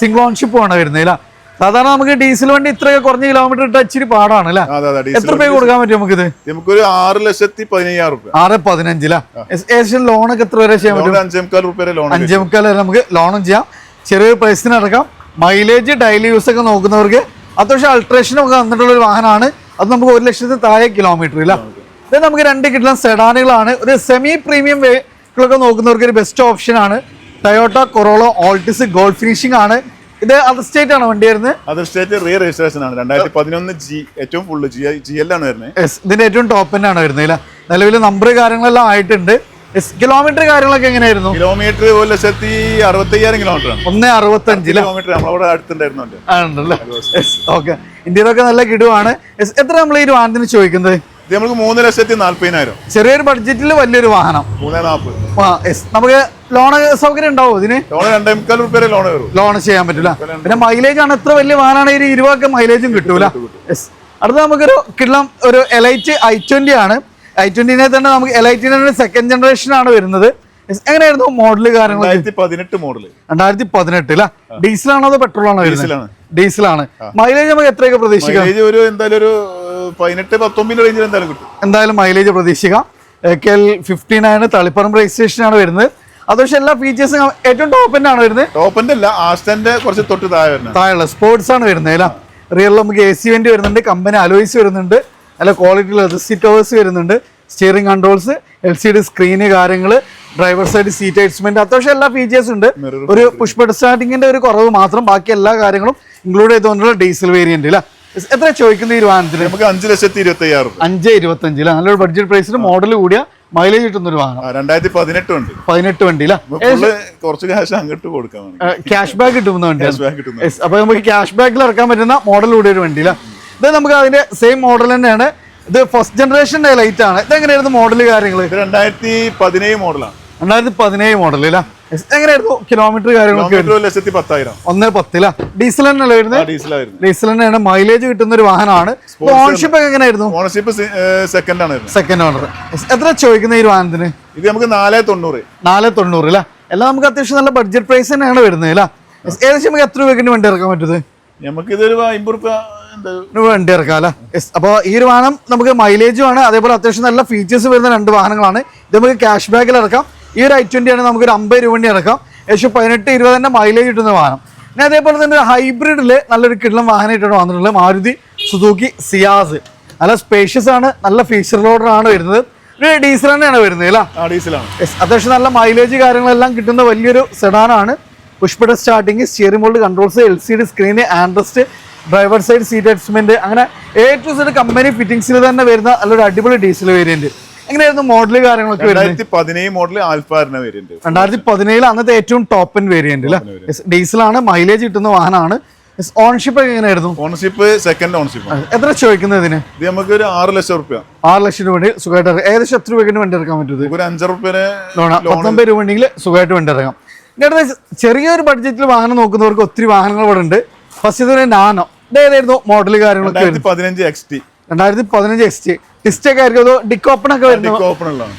S1: സിംഗിൾ ഓൺഷിപ്പ് ആണ് വരുന്നത് അല്ല. സാധാരണ നമുക്ക് ഡീസൽ വണ്ടി ഇത്രയൊക്കെ കുറഞ്ഞ കിലോമീറ്റർ ഇട്ട് ഇച്ചിരി പാടാണ് അല്ലേ? എത്ര രൂപ കൊടുക്കാൻ പറ്റും നമുക്കിത്?
S2: നമുക്കൊരു 6,15,000 രൂപ.
S1: 6,15 ഏകദേശം ലോണൊക്കെ എത്ര വരെ ചെയ്യാൻ പറ്റും? 5,400 വരെ നമുക്ക് ലോണും ചെയ്യാം. ചെറിയൊരു പ്രൈസിന് അടക്കാം. മൈലേജ് ഡെയിലി യൂസ് ഒക്കെ നോക്കുന്നവർക്ക് അത്യാവശ്യം അൾട്രേഷൻ ഒക്കെ വന്നിട്ടുള്ള ഒരു വാഹനമാണ്. അത് നമുക്ക് 1,00,000 താഴെ കിലോമീറ്റർ ഇല്ല. ഇത് നമുക്ക് 2 കിട്ടുന്ന സെഡാനുകളാണ്. ഒരു സെമി പ്രീമിയം വെഹിക്കിളൊക്കെ നോക്കുന്നവർക്ക് ഒരു ബെസ്റ്റ് ഓപ്ഷൻ ആണ്. Toyota corolla Altis gold finishing ആണ്. ഇത് അതർ സ്റ്റേറ്റ് ആണ് വണ്ടി വരുന്നത്.
S2: അതർ സ്റ്റേറ്റ് റീ രജിസ്ട്രേഷൻ ആണ്. 2011 G ഏറ്റവും ഫുള്ള് GL ആണ് വരുന്നത്.
S1: ഇതിന്റെ ഏറ്റവും ടോപ്പ് ആണ് വരുന്നത്. നിലവിൽ നമ്പർ കാര്യങ്ങളെല്ലാം ആയിട്ടുണ്ട്. കിലോമീറ്റർ കാര്യങ്ങളൊക്കെ എങ്ങനെയായിരുന്നു?
S2: Kilometre 1,65,000 kilometre.
S1: 1,65
S2: കിലോമീറ്റർ നമ്മളവിടെ അടുത്തുണ്ടായിരുന്നുണ്ട്.
S1: ഓക്കെ. ഇന്ത്യയിലൊക്കെ നല്ല കിടുവാണ്. എത്ര നമ്മൾ ഈ വാഹനത്തിന് ചോദിക്കുന്നത്?
S2: ഇത് നമുക്ക് 3,40,000.
S1: ചെറിയൊരു ബഡ്ജറ്റിൽ വലിയൊരു വാഹനം
S2: 3,40,000.
S1: നമുക്ക് ലോൺ സൗകര്യം ഉണ്ടാവും ഇതിന്?
S2: ലോൺ 2,400 രൂപ ലോൺ
S1: ചെയ്യാൻ പറ്റില്ല. പിന്നെ മൈലേജ് ആണ്. എത്ര വലിയ വാഹനമാണ് 20 മൈലേജും കിട്ടൂല. അടുത്ത നമുക്കൊരു കിടലം ഒരു എലൈറ്റ് i20 ആണ്. i20 തന്നെ നമുക്ക് എലൈറ്റിന്റെ സെക്കൻഡ് ജനറേഷൻ ആണ് വരുന്നത്. എങ്ങനെയായിരുന്നു മോഡല് കാര്യങ്ങൾ?
S2: 2018 മോഡൽ.
S1: 2018 ഡീസലാണോ അതോ പെട്രോൾ ആണോ വരുന്നത്? ഡീസലാണ്. മൈലേജ് നമുക്ക് എത്രയൊക്കെ പ്രതീക്ഷിക്കാം?
S2: എന്തായാലും ഒരു 18-19 റേഞ്ചിൽ എന്തായാലും കിട്ടും.
S1: എന്തായാലും മൈലേജ് പ്രതീക്ഷിക്കാം. KL59 തളിപ്പറമ്പ് രജിസ്ട്രേഷൻ ആണ് വരുന്നത്. അത്യാവശ്യം എല്ലാ ഫീച്ചേഴ്സും ഏറ്റവും ടോപ്പ് ആണ് വരുന്നത്.
S2: ടോപ്പ് അല്ല, ആസ്റ്റന്റെ കുറച്ച് തൊട്ട്
S1: താഴെ സ്പോർട്സ് ആണ് വരുന്നത്. റിയൽ നമുക്ക് AC വെന്റ് വരുന്നുണ്ട്, കമ്പനി അലോയ്സ് വരുന്നുണ്ട്, നല്ല ക്വാളിറ്റി ലെതർ സീറ്റ് കവേഴ്സ് വരുന്നുണ്ട്, സ്റ്റിയറിംഗ് കൺട്രോൾസ്, LCD സ്ക്രീന് കാര്യങ്ങൾ, ഡ്രൈവർ സൈഡ് സീറ്റ് അഡ്ജസ്റ്റ്മെന്റ്, അത്യാവശ്യം എല്ലാ ഫീച്ചേഴ്സും ഉണ്ട്. ഒരു പുഷ് ബട്ടൺ സ്റ്റാർട്ടിങ്ങിന്റെ ഒരു കുറവ് മാത്രം, ബാക്കി എല്ലാ കാര്യങ്ങളും ഇൻക്ലൂഡ് ചെയ്തുകൊണ്ടുള്ള ഡീസൽ വേരിയന്റ് ഇല്ല. എത്ര ചോദിക്കുന്ന ഈ വാഹനത്തിന്?
S2: നമുക്ക് 5,25,000.
S1: 5,25 നല്ലൊരു ബഡ്ജറ്റ് പ്രൈസിൽ മോഡൽ കൂടിയ മൈലേജ് കിട്ടുന്ന ഒരു വാഹനം.
S2: 2018
S1: വണ്ടിയില്ല.
S2: കുറച്ച് ക്യാഷ് അങ്ങോട്ട് കൊടുക്കാം.
S1: ക്യാഷ് ബാക്ക് കിട്ടുന്ന വണ്ടിയാണ്. അപ്പൊ നമുക്ക് ക്യാഷ് ബാക്കിൽ ഇറക്കാൻ പറ്റുന്ന മോഡൽ കൂടിയ ഒരു വണ്ടിയില്ല. ഇത് നമുക്ക് അതിന്റെ സെയിം മോഡൽ തന്നെയാണ്. ഇത് ഫസ്റ്റ് ജനറേഷന്റെ ലൈറ്റ് ആണ്. ഇതെങ്ങനെയായിരുന്നു മോഡല് കാര്യങ്ങൾ?
S2: 2017 മോഡലാണ്.
S1: 2017 മോഡൽ ഇല്ല. എങ്ങനെയായിരുന്നു കിലോമീറ്റർ കാര്യങ്ങളൊക്കെ?
S2: 1,10,000.
S1: ഡീസൽ തന്നെയല്ലേ വരുന്നത്? ഡീസൽ തന്നെയാണ്. മൈലേജ് കിട്ടുന്ന ഒരു വാഹനമാണ്. ഓൺഷിപ്പ് എങ്ങനെയായിരുന്നു?
S2: ഓണർഷിപ്പ് സെക്കൻഡ് ആണ്.
S1: Second owner. എത്ര ചോദിക്കുന്ന ഈ വാഹനത്തിന്?
S2: ഇത് നമുക്ക് 4,90.
S1: 4,90 അല്ല. എല്ലാം നമുക്ക് അത്യാവശ്യം നല്ല ബഡ്ജറ്റ് പ്രൈസ് തന്നെയാണ് വരുന്നത് അല്ല. ഏകദേശം നമുക്ക് എത്ര രൂപയ്ക്ക് വണ്ടി ഇറക്കാൻ പറ്റുന്നത്?
S2: നമുക്ക് ഇതൊരു 50 രൂപ
S1: വണ്ടി ഇറക്കാം അല്ല. അപ്പോൾ ഈ ഒരു വാഹനം നമുക്ക് മൈലേജും ആണ്, അതേപോലെ അത്യാവശ്യം നല്ല ഫീച്ചേഴ്സ് വരുന്ന 2 വാഹനങ്ങളാണ്. ഇത് നമുക്ക് ക്യാഷ് ബാക്കിൽ ഇറക്കാം. ഈ ഒരു i20 ആണ് നമുക്ക് ഒരു 50 രൂപ വണ്ടി ഇറക്കാം. ഏകദേശം 18-20 തന്നെ മൈലേജ് കിട്ടുന്ന വാഹനം. പിന്നെ അതേപോലെ തന്നെ ഹൈബ്രിഡില് നല്ലൊരു കിടലം വാഹനമായിട്ടാണ് വന്നിട്ടുള്ളത്. Maruti Suzuki Ciaz. നല്ല സ്പേഷ്യസ് ആണ്, നല്ല ഫീച്ചർ ലോഡർ ആണ് വരുന്നത്. ഒരു ഡീസൽ തന്നെയാണ് വരുന്നത് അല്ല?
S2: ഡീസലാണ്.
S1: അത്യാവശ്യം നല്ല മൈലേജ് കാര്യങ്ങളെല്ലാം കിട്ടുന്ന വലിയൊരു സെഡാനാണ്. Push button starting, steering board controls, LCD screen, armrest driver side seat adjustment, അങ്ങനെ എ ടു സെഡ് കമ്പനി ഫിറ്റിംഗ്സിൽ തന്നെ വരുന്ന നല്ലൊരു അടിപൊളി ഡീസൽ വേരിയന്റ്. എങ്ങനെയായിരുന്നു മോഡൽ കാര്യങ്ങളൊക്കെ വരുന്നത്?
S2: 2017 മോഡൽ ആൽഫ വേരിയന്റ്.
S1: 2017 അന്നത്തെ ഏറ്റവും ടോപ്പ് എൻഡ് വേരിയന്റ് അല്ലേ? ഡീസലാണ്, മൈലേജ് കിട്ടുന്ന വാഹനമാണ്. ഓൺഷിപ്പ് എങ്ങനെയായിരുന്നു?
S2: ഓൺഷിപ്പ് സെക്കൻഡ് ഓൺഷിപ്പ്.
S1: എത്ര ചോദിക്കുന്നത് ഇതിന്?
S2: ഇത് നമുക്ക് ഒരു 6 ലക്ഷം രൂപ.
S1: 6 ലക്ഷം രൂപ സുഖമായിട്ട് ഏകദേശം എത്ര രൂപയ്ക്ക് വണ്ടി ഇറക്കാൻ പറ്റുന്നത്?
S2: ഒരു 5 രൂപ
S1: ലോണ 19 രൂപ ഉണ്ടെങ്കിൽ സുഖമായിട്ട് വണ്ടി ഇറങ്ങാം. ഇതിന്റെ ചെറിയൊരു ബഡ്ജറ്റിൽ വാഹനം നോക്കുന്നവർക്ക് ഒത്തിരി വാഹനങ്ങൾ ഇവിടെ ഉണ്ട്. ഫസ്റ്റ് ഇതിന് നാനോ, ഏതായിരുന്നു മോഡൽ കാര്യങ്ങളൊക്കെ?
S2: 2015 XT.
S1: 2015 XT ടിസ്റ്റ് ഒക്കെ ആയിരിക്കും, അതോ ഡിക്ക് ഓപ്പൺ ഒക്കെ വരുന്ന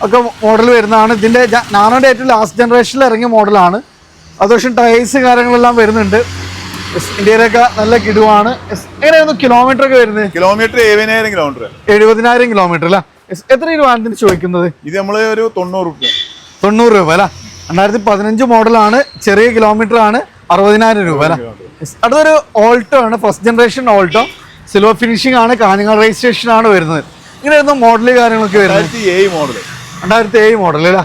S1: ഒക്കെ മോഡൽ വരുന്നതാണ്. ഇതിന്റെ നാനോയുടെ ഏറ്റവും ലാസ്റ്റ് ജനറേഷനിൽ ഇറങ്ങിയ മോഡലാണ്. അത്യാവശ്യം ടയേഴ്സ് കാര്യങ്ങളെല്ലാം വരുന്നുണ്ട്. ഇന്ത്യയിലൊക്കെ നല്ല കിടുവാണ്. എങ്ങനെയായിരുന്നു കിലോമീറ്റർ ഒക്കെ വരുന്നത്?
S2: Kilometre 70,000 kilometre.
S1: 70,000 കിലോമീറ്റർ അല്ല? എത്ര രൂപ വാഹനത്തിന് ചോദിക്കുന്നത്?
S2: ഇത് നമ്മള് ഒരു 90 രൂപ.
S1: 90 രൂപ അല്ല? 2015 മോഡലാണ്, ചെറിയ കിലോമീറ്റർ ആണ്, 60,000 രൂപ അല്ല? അടുത്തൊരു ഓൾട്ടോ ആണ്, first generation Alto, silver finishing ആണ്, കാഞ്ഞങ്ങാട് രജിസ്ട്രേഷൻ ആണ് വരുന്നത്. ഇങ്ങനെയായിരുന്നു മോഡൽ കാര്യങ്ങളൊക്കെ വരുന്നത്? 2007 മോഡൽ അല്ല?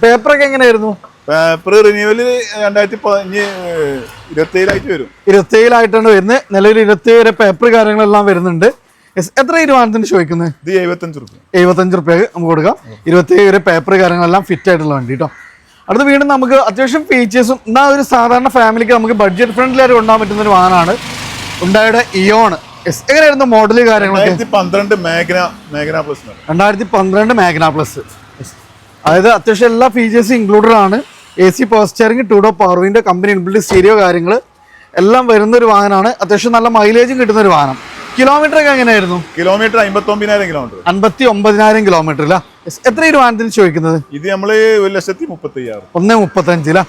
S1: പേപ്പറൊക്കെ എങ്ങനെയായിരുന്നു?
S2: പേപ്പർ റിന്യൂവൽ 2027 വരും.
S1: 27 വരുന്നത്. നിലവിൽ 27 വരെ പേപ്പർ കാര്യങ്ങളെല്ലാം വരുന്നുണ്ട്. എത്ര വാഹനത്തിന് ചോദിക്കുന്നത്?
S2: ഇത് 75 രൂപ.
S1: 75 രൂപയ്ക്ക് നമുക്ക് കൊടുക്കാം. 27 വരെ പേപ്പർ കാര്യങ്ങളെല്ലാം ഫിറ്റ് ആയിട്ടുള്ള വണ്ടി കേട്ടോ. അടുത്ത വീണ്ടും നമുക്ക് അത്യാവശ്യം ഫീച്ചേഴ്സും എന്നാൽ ഒരു സാധാരണ ഫാമിലിക്ക് നമുക്ക് ബഡ്ജറ്റ് ഫ്രണ്ട്ലി ആയിട്ട് കൊണ്ടുപോകാൻ പറ്റുന്ന ഒരു വാഹനമാണ് ഹ്യുണ്ടായിയുടെ ഇയോൺ. എങ്ങനെയായിരുന്നു മോഡൽ കാര്യങ്ങളൊക്കെ?
S2: 2012
S1: മാഗ്ന പ്ലസ്. അതായത് അത്യാവശ്യം എല്ലാ ഫീച്ചേഴ്സും ഇൻക്ലൂഡഡ് ആണ്. AC power steering, 2 door power window, company inbuilt stereo കാര്യങ്ങൾ എല്ലാം വരുന്ന ഒരു വാഹനമാണ്. അത്യാവശ്യം നല്ല മൈലേജും കിട്ടുന്ന ഒരു വാഹനം. കിലോമീറ്റർ ഒക്കെ എങ്ങനെയായിരുന്നു?
S2: Kilometre 59,000 kilometre.
S1: 59,000 കിലോമീറ്റർ അല്ല? എത്ര വാഹനത്തിന് ചോദിക്കുന്നത്?
S2: ഇത് നമ്മള് 1,35,000.
S1: 1,35 അല്ല?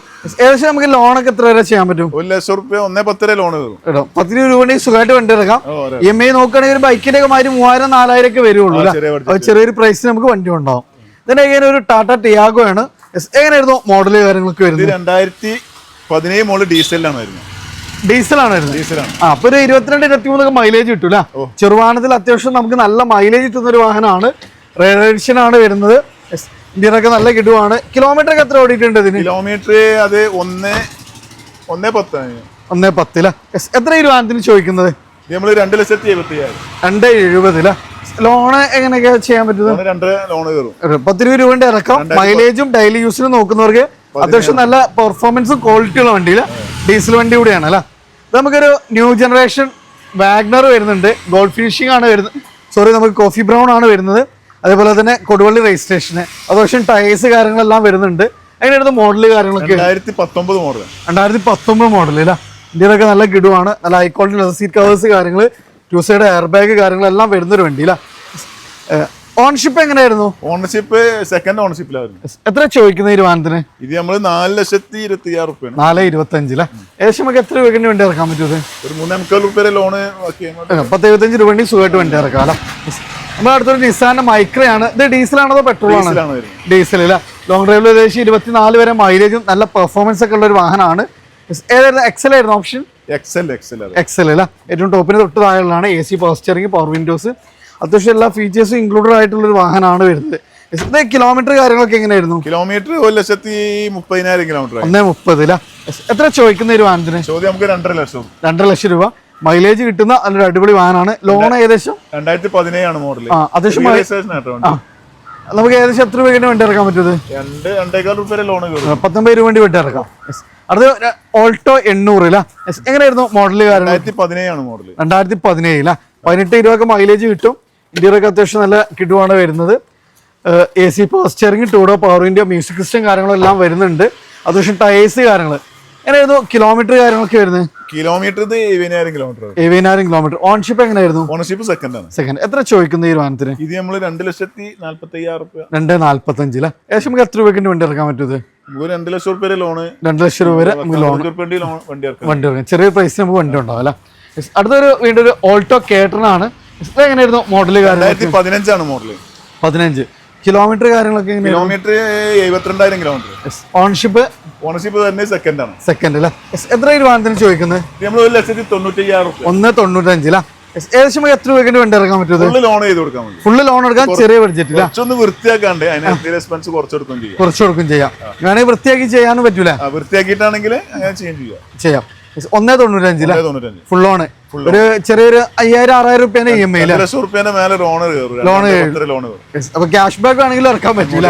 S1: ഏകദേശം നമുക്ക് ലോണൊക്കെ എത്ര വരെ ചെയ്യാൻ പറ്റും?
S2: 1 ലക്ഷം രൂപ 1,10 ലോൺ വരും.
S1: 10 രൂപ സുഖമായിട്ട് വണ്ടി ഇറക്കാം. EMI നോക്കുകയാണെങ്കിൽ ഒരു ബൈക്കിന്റെ ഒക്കെ മാതിരി 3,000-4,000 ഒക്കെ വരുള്ളൂ. ചെറിയൊരു പ്രൈസിന് നമുക്ക് വണ്ടി ഉണ്ടാവും. ഇതിന്റെ ഒരു ടാറ്റ ടിയാഗോ ആണ്. എങ്ങനെയായിരുന്നു മോഡൽ കാര്യങ്ങളൊക്കെ വരുന്നത്?
S2: 2017 മോഡൽ ഡീസലാണ് വരുന്നത്.
S1: ഡീസലാണ് വരുന്നത്. അപ്പൊ ഒരു 22-23 ഒക്കെ മൈലേജ് കിട്ടൂല? ചെറുവാഹനത്തിൽ അത്യാവശ്യം നമുക്ക് നല്ല മൈലേജ് കിട്ടുന്ന ഒരു വാഹനമാണ്. റെയർ എഡിഷൻ ആണ് വരുന്നത്. ഇന്ത്യയിലൊക്കെ നല്ല കിടുവാണ്. കിലോമീറ്റർ ഒക്കെ എത്ര ഓടിയിട്ടുണ്ട് ഇതിന്?
S2: കിലോമീറ്റർ അത് 1,10.
S1: 1,10 എത്ര വാഹനത്തിന് ചോദിക്കുന്നത്?
S2: നമ്മള് 2,70,000.
S1: 2,70 ലോണ് എങ്ങനെയൊക്കെ ചെയ്യാൻ പറ്റുന്നത്?
S2: 2 ലോൺ കയറും.
S1: 10 രൂപ കൊണ്ട് ഇറക്കാം. മൈലേജും ഡെയിലി യൂസിനും നോക്കുന്നവർക്ക് അത്യാവശ്യം നല്ല പെർഫോമൻസും ക്വാളിറ്റി ഉള്ള വണ്ടിയില്ല, ഡീസൽ വണ്ടി കൂടിയാണ് അല്ല? നമുക്കൊരു ന്യൂ ജനറേഷൻ വാഗ്നർ വരുന്നുണ്ട്. ഗോൾഡ് ഫിനിഷിംഗ് ആണ് വരുന്നത്. സോറി, നമുക്ക് കോഫി ബ്രൗൺ ആണ് വരുന്നത്. അതേപോലെ തന്നെ കൊടുവള്ളി രജിസ്ട്രേഷന് അത്യാവശ്യം ടയേഴ്സ് കാര്യങ്ങളെല്ലാം വരുന്നുണ്ട്. അതിനടുത്ത് മോഡൽ കാര്യങ്ങളൊക്കെ
S2: 2019 മോഡൽ.
S1: 2019 മോഡൽ അല്ല? ഇന്ത്യയിലൊക്കെ നല്ല കിടുവാണ്. നല്ല high quality leather seat covers കാര്യങ്ങൾ, 2 സൈഡ് എയർ ബാഗ് കാര്യങ്ങളെല്ലാം വരുന്നൊരു വണ്ടി അല്ല? ഓൺഷിപ്പ് എങ്ങനെയായിരുന്നു?
S2: ഓണർഷിപ്പ് സെക്കൻഡ് ഓണർഷിപ്പിലായിരുന്നു.
S1: എത്ര ചോദിക്കുന്ന ഈ വാഹനത്തിന്?
S2: ഇത് നമ്മള് 4,26,000 രൂപ.
S1: 4,25 ഏകദേശം നമുക്ക് എത്ര രൂപയ്ക്ക് വണ്ടി ഇറക്കാൻ പറ്റുന്നത്?
S2: ഒരു 3,75 രൂപ ലോണ്.
S1: 10,75 രൂപ സുഖമായിട്ട് വണ്ടി ഇറക്കാം അല്ല? നമ്മുടെ അടുത്തൊരു നിസാന്റെ മൈക്രയാണ്. ഇത് ഡീസലാണോ അതോ പെട്രോൾ ആണ്? ഡീസൽ അല്ല? ലോങ് ഡ്രൈവിൽ ഏകദേശം 24 വരെ മൈലേജും നല്ല പെർഫോമൻസ് ഒക്കെ ഉള്ള ഒരു വാഹനമാണ്. ഏതായിരുന്നു? എക്സൽ ആയിരുന്നു ഓപ്ഷൻ? എക്സൽ അല്ല? ഏറ്റവും ടോപ്പിന് തൊട്ട് താഴെയുള്ളതാണ്. AC power steering, power Windows, അത്യാവശ്യം എല്ലാ ഫീച്ചേഴ്സും ഇൻക്ലൂഡഡ് ആയിട്ടുള്ള ഒരു വാഹനമാണ് വരുന്നത്. ഇത് കിലോമീറ്റർ കാര്യങ്ങളൊക്കെ എങ്ങനെയായിരുന്നു?
S2: Kilometre 1,30,000 kilometre.
S1: 1,30 എത്ര ചോദിക്കുന്ന ഒരു വാഹനത്തിന്?
S2: ചോദ്യം നമുക്ക് 2.5 ലക്ഷം.
S1: 2.5 ലക്ഷം രൂപ മൈലേജ് കിട്ടുന്ന നല്ലൊരു അടിപൊളി വാഹനമാണ്. ലോൺ ഏകദേശം
S2: 2017 ആണ് മോഡൽ.
S1: അത്യാവശ്യം നമുക്ക് ഏകദേശം എത്ര രൂപയ്ക്ക് വണ്ടി ഇറക്കാൻ പറ്റുന്നത്?
S2: 2,15 രൂപ ലോൺ.
S1: 19 രൂപ വണ്ടി ഇറക്കാം. അടുത്ത ഓൾട്ടോ 800 എങ്ങനെയായിരുന്നു മോഡൽ?
S2: 2017 ആണ് മോഡൽ.
S1: 2017 18-20 ഒക്കെ മൈലേജ് കിട്ടും. ഇന്ത്യയിലൊക്കെ അത്യാവശ്യം നല്ല കിടുവാണ് വരുന്നത്. AC power steering, 2 door power window, music system കാര്യങ്ങളെല്ലാം വരുന്നുണ്ട്. അത്യാവശ്യം ടയേഴ്സ് കാര്യങ്ങൾ എങ്ങനെയായിരുന്നു? കിലോമീറ്റർ കാര്യങ്ങളൊക്കെ വരുന്നത്?
S2: Kilometre 70,000 kilometre.
S1: 70,000 കിലോമീറ്റർ. ഓൺഷിപ്പ് എങ്ങനെയായിരുന്നു?
S2: ഓണർഷിപ്പ് സെക്കൻഡ് ആണ്.
S1: സെക്കൻഡ്. എത്ര ചോദിക്കുന്ന ഈ വാഹനത്തിന്?
S2: ഇത് നമ്മള് 2,45,000 രൂപ.
S1: 2,45 ഏകദേശം നമുക്ക് എത്ര രൂപയ്ക്ക് വണ്ടി ഇറക്കാൻ പറ്റുന്നത്?
S2: 2 ലക്ഷം രൂപ ലോണ്.
S1: 2 ലക്ഷം രൂപ വരെ നമുക്ക് ലോൺ വണ്ടി ഇറക്കാം. ചെറിയ പ്രൈസിന് നമുക്ക് വണ്ടി ഉണ്ടാവും അല്ല? അടുത്തൊരു വീണ്ടും ഒരു ഓൾട്ടോ കേട്ടനാണ്. എങ്ങനെയായിരുന്നു മോഡൽ?
S2: 2015 ആണ് മോഡൽ.
S1: 15 കിലോമീറ്റർ കാര്യങ്ങളൊക്കെ?
S2: Kilometre 72,000 kilometre.
S1: ഓൺഷിപ്പ്
S2: തന്നെ സെക്കൻഡ് ആണ്.
S1: സെക്കൻഡ് അല്ല? എത്ര വാഹനത്തിന് ചോദിക്കുന്നത്?
S2: നമ്മൾ 1,95,000 രൂപ.
S1: 1,95 ഏകദേശം എത്ര രൂപയ്ക്ക് വണ്ടി ഇറക്കാൻ പറ്റുന്നത്?
S2: ഫുള്ള് ലോൺ ചെയ്ത് കൊടുക്കാൻ മതി.
S1: ഫുള്ള് ലോൺ എടുക്കാൻ ചെറിയ ബഡ്ജറ്റില്ല?
S2: കുറച്ചൊന്ന് വൃത്തിയാക്കാണ്ട് അതിന് എക്സ്പെൻസ് കുറച്ചെടുക്കും ചെയ്യാം.
S1: കുറച്ചെടുക്കും ചെയ്യാം. വേണമെങ്കിൽ വൃത്തിയാക്കി ചെയ്യാനും പറ്റൂല?
S2: വൃത്തിയാക്കിയിട്ടാണെങ്കിൽ അങ്ങനെ ചെയ്യാം.
S1: 1.95
S2: 1.95
S1: ഫുൾ ലോണ്. ഒരു ചെറിയൊരു 5,000-6,000 റുപ്യേന്റെ EMI.
S2: 1 ലക്ഷം റുപ്യേന്റെ മേലെ ലോൺ കയറും.
S1: അപ്പൊ ക്യാഷ് ബാക്ക് ആണെങ്കിലും ഇറക്കാൻ പറ്റൂല.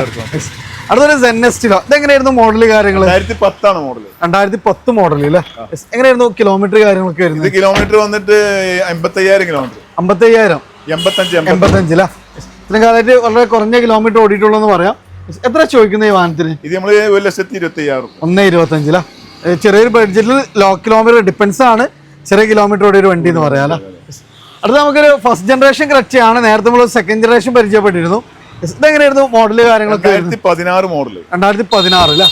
S1: അടുത്തൊരു ZNestലോ, ഇതെങ്ങനെയായിരുന്നു മോഡല് കാര്യങ്ങൾ?
S2: 2010 മോഡൽ.
S1: 2010 മോഡൽ അല്ലേ? എങ്ങനെയായിരുന്നു കിലോമീറ്റർ കാര്യങ്ങളൊക്കെ വരുന്നത്?
S2: ഇത് കിലോമീറ്റർ വന്നിട്ട് 55,000 കിലോമീറ്റർ.
S1: 55,000
S2: 85
S1: അല്ലേ? ഇത്രയും കാലമായിട്ട് വളരെ കുറഞ്ഞ കിലോമീറ്റർ ഓടിയിട്ടുള്ളൂ എന്ന് പറയാം. എത്ര ചോദിക്കുന്ന ഈ വാഹനത്തിന്?
S2: ഇത് നമ്മള് 1,25,000.
S1: 1.25 അല്ലേ? ചെറിയൊരു ബഡ്ജറ്റിൽ ലോ കിലോമീറ്റർ ഡിപ്പെൻസ് ആണ്, ചെറിയ കിലോമീറ്റർ ഓടിയ ഒരു വണ്ടി എന്ന് പറയാം അല്ലേ? അടുത്ത നമുക്കൊരു ഫസ്റ്റ് ജനറേഷൻ ക്രച്ചയാണ്. നേരത്തെ നമ്മൾ സെക്കൻഡ് ജനറേഷൻ പരിചയപ്പെട്ടിരുന്നു. ഇതെങ്ങനെയായിരുന്നു മോഡല് കാര്യങ്ങളൊക്കെ?
S2: 2016 മോഡൽ.
S1: 2016 അല്ലേ?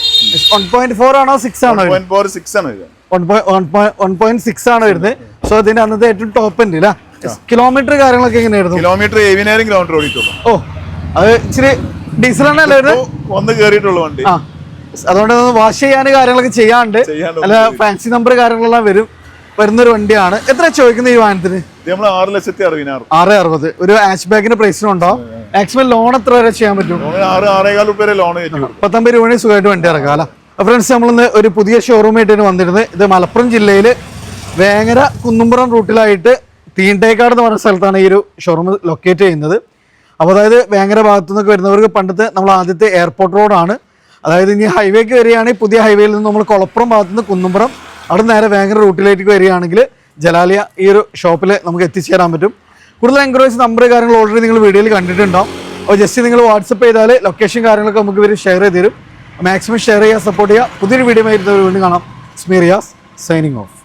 S1: 1.4 ആണോ 6 ആണോ?
S2: 1.6 ആണ്.
S1: 1.6 ആണ് വരുന്നത്. സോ ഇതിന്റെ അന്നത്തെ ഏറ്റവും ടോപ്പ് ഉണ്ട് അല്ലേ? കിലോമീറ്റർ കാര്യങ്ങളൊക്കെ എങ്ങനെയായിരുന്നു?
S2: Kilometre 70,000 kilometre ഓടിയിട്ടുള്ളൂ.
S1: ഓ, അത് ഇച്ചിരി ഡീസൽ ആണല്ലേ?
S2: ഒന്ന് കേറിയിട്ടുള്ളൂ വണ്ടി.
S1: അതുകൊണ്ട് വാഷ് ചെയ്യാൻ കാര്യങ്ങളൊക്കെ ചെയ്യാണ്ട് അല്ല, ഫാൻസി നമ്പർ കാര്യങ്ങളെല്ലാം വരുന്നൊരു വണ്ടിയാണ്. എത്ര ചോദിക്കുന്നത് ഈ വാഹനത്തിന്?
S2: 6,60,000.
S1: 660. ഒരു ഹാച്ച് ബാക്കിന്റെ പ്രൈസിനുണ്ടാവും. മാക്സിമം ലോൺ എത്ര വരെ ചെയ്യാൻ പറ്റും?
S2: 6,500 രൂപ ലോൺ
S1: 50 രൂപ സുഖമായിട്ട് വണ്ടി ഇറക്കാം അല്ല? ഫ്രണ്ട്സ്, നമ്മളിന്ന് ഒരു പുതിയ ഷോറൂമായിട്ടാണ് വന്നിരുന്നത്. ഇത് മലപ്പുറം ജില്ലയിൽ വേങ്ങര കുന്നുംപുറം റൂട്ടിലായിട്ട് തീണ്ടേക്കാട് എന്ന് പറഞ്ഞ സ്ഥലത്താണ് ഈ ഒരു ഷോറൂം ലൊക്കേറ്റ് ചെയ്യുന്നത്. അപ്പോൾ അതായത് വേങ്ങര ഭാഗത്തു നിന്നൊക്കെ വരുന്നവർക്ക് പണ്ടത്തെ നമ്മൾ ആദ്യത്തെ എയർപോർട്ട് റോഡാണ്. അതായത് ഇനി ഹൈവേക്ക് വരികയാണെങ്കിൽ പുതിയ ഹൈവേയിൽ നിന്ന് നമ്മൾ കുളപ്പുറം ഭാഗത്തു നിന്ന് കുന്നുംപുറം അവിടെ നേരെ വേങ്ങര റൂട്ടിലേക്ക് വരികയാണെങ്കിൽ ജലാലിയ ഈ ഒരു ഷോപ്പിൽ നമുക്ക് എത്തിച്ചേരാൻ പറ്റും. കൂടുതൽ എൻക്വയറീസ് നമ്പർ കാര്യങ്ങൾ ഓൾറെഡി നിങ്ങൾ വീഡിയോയിൽ കണ്ടിട്ടുണ്ടാവും. അപ്പോൾ ജസ്റ്റ് നിങ്ങൾ വാട്സപ്പ് ചെയ്താൽ ലൊക്കേഷൻ കാര്യങ്ങളൊക്കെ നമുക്ക് ഇവർ ഷെയർ ചെയ്ത് തരും. മാക്സിമം ഷെയർ ചെയ്യുക, സപ്പോർട്ട് ചെയ്യുക. പുതിയൊരു വീഡിയോ ആയിട്ട് വീണ്ടും കാണാം. സ്മീറിയാസ് സൈനിങ് ഓഫ്.